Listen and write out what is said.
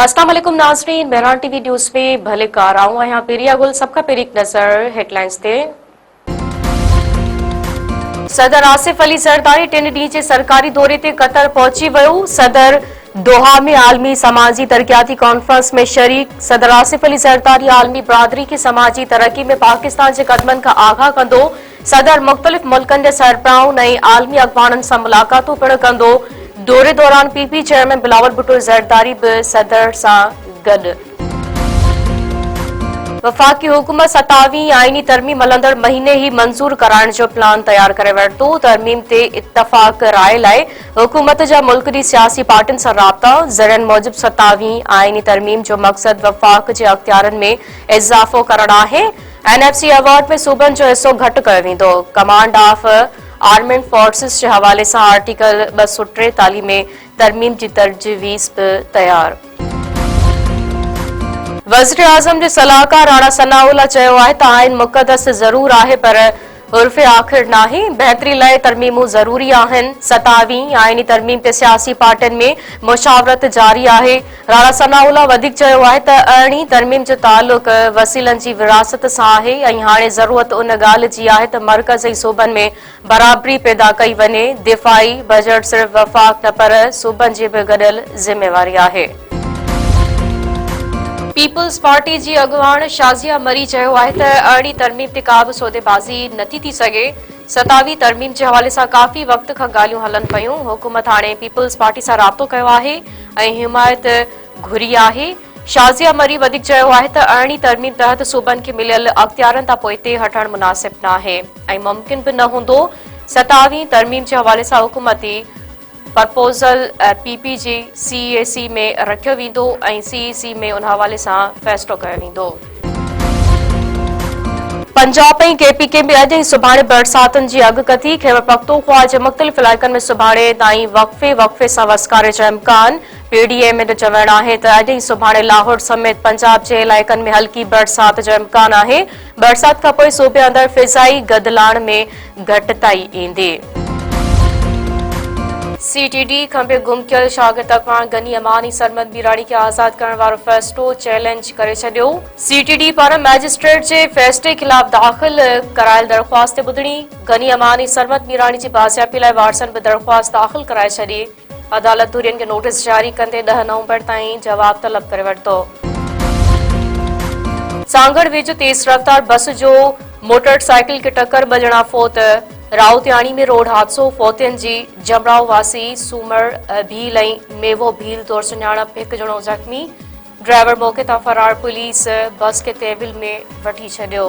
अस्सलाम वालेकुम नाज़रीन, मेहरान टीवी न्यूज़ में भले कार आऊं आहियां पेरिया गुल सबका पेरिक नज़र हेडलाइंस ते। सदर आसिफ अली ज़रदारी 3 ॾींहं जे सरकारी दौरे ते कतर पहुची वियो। सदर दोहा में आलमी समाजी तरक्याती कॉन्फ्रेंस में शरीक। सदर आसिफ अली ज़रदारी आलमी बरादरी खे समाजी तरक्की में पाकिस्तान जे कदमनि खां आगाह कंदो। सदर मुख़्तलिफ़ मुल्कनि जे सरबराहनि ऐं आलमी अॻवाननि सां मुलाक़ातूं पिणु कंदो। दौरे दौरान पीपी चेयरमैन बिलावल भुट्टो ज़रदारी भी सदर सां गॾु। वफ़ाक़ी हुकूमत 27वीं आईनी तरमीम हलंदड़ महीने ही मंज़ूर कराइण जो प्लान तैयार करे वरितो। तरमीम ते इत्तफ़ाक़ राय लाइ हुकूमत जा मुल्क जी सियासी पार्टियुनि सां राब्ता। ज़रियनि मूजिब 27वीं आईनी तरमीम जो मक़सद वफ़ाक़ जे अख़्तियारनि में इज़ाफ़ो करणु आहे। NFC अवार्ड में सूबनि जो हिसो घटि कयो वेंदो। कमांड ऑफ आर्मेड फोर्सिस जे हवाले सां आर्टिकल 243 में तरमीम जी तजवीज़ भी तैयार। वज़ीर आज़म जे सलाहकार राणा सनाउल्लाह चयो आहे त आइन मुक़दस ज़रूर आहे पर उर्फ़ आख़िर नाहे। बहितरी लाइ तरमीमूं ज़रूरी आहिनि। 27वीं आईनी तरमीम ते सियासी पार्टियुनि में मुशावरत जारी आहे। राणा सनाउल्लाह वधीक चयो आहे त अरिड़हीं तरमीम जो तालुक वसीलनि जी विरासत सां आहे ऐं हाणे ज़रूरत उन ॻाल्हि जी आहे त मर्कज़ ऐं सूबनि में बराबरी पैदा कई वञे। दिफ़ाई बजट सिर्फ़ वफ़ाक़ न पर सूबनि जी भी गॾियल ज़िम्मेवारी आहे। पीपल्स पार्टी जी अॻवान शाज़िया मरी चयो आहे त अरिड़हीं तरमीम ते का बि सौदेबाज़ी नथी थी सघे। 27वीं तरमीम जे हवाले सां काफ़ी वक़्त खां ॻाल्हियूं हलनि पयूं। हुकूमत हाणे पीपल्स पार्टी सां राब्तो कयो आहे ऐं हिमायत घुरी आहे। शाज़िया मरी वधीक चयो आहे त अरिड़हीं तरमीम तहत सूबनि खे मिलियल अख़्तियारनि तां पोइते हटणु मुनासिब न आहे ऐं मुमकिन भी न हूंदो। 27वीं तरमीम जे हवाले सां हुकूमती प्रपोज़ल पीपी जी CEC में रखियो वेंदो ऐं CEC में उन हवाले सां फ़ैसिलो कयो वेंदो। पंजाब ऐं KPK में अॼु ऐं सुभाणे बरसातुनि जी अॻकथी। ख़ैबर पख़्तूनख़्वा जे मुख़्तलिफ़ इलाइक़नि में सुभाणे ताईं वक़्फ़े सां वसकारे जो इम्कान। PDM जो चवणु आहे त अॼु ऐं सुभाणे लाहौर समेत पंजाब जे इलाइक़नि में हल्की बरसात जो इम्कान आहे। बरसात खां पोइ सूबे अंदरि फ़िज़ाई गदिलाण में घटिताई ईंदी। CTD खंबे गुम थियल शागिर्द अॻवान गनी अमानी सरमद मीराणी खे आज़ाद करण वारो फ़ैसिलो चैलेंज करे छॾियो। CTD पारां मैजिस्ट्रेट जे फ़ैसिले ख़िलाफ़ दाख़िल करायल दरख़्वास्त ते ॿुधणी। गनी अमानी सरमद मीराणी जी बाज़ियाबी लाइ वारसनि बि दरख़्वास्त दाख़िल कराए छॾी। अदालत धुरियुनि खे नोटिस जारी कंदे 10 नवंबर ताईं जवाब तलब करे वरितो। सांगड़ वेझो तेज़ रफ़्तार बस जो मोटरसाइकिल खे टक्कर, 2 ॼणा फौत। राउतियाणी में रोड हादसो, फौतियुनि जी जमराव वासी सूमर भील ऐं मेवो भील तौर सुञाणप, 1 ॼणो ज़ख़्मी। ड्राइवर मौक़े तां फरार, पुलिस बस खे तहवील में वठी छॾियो।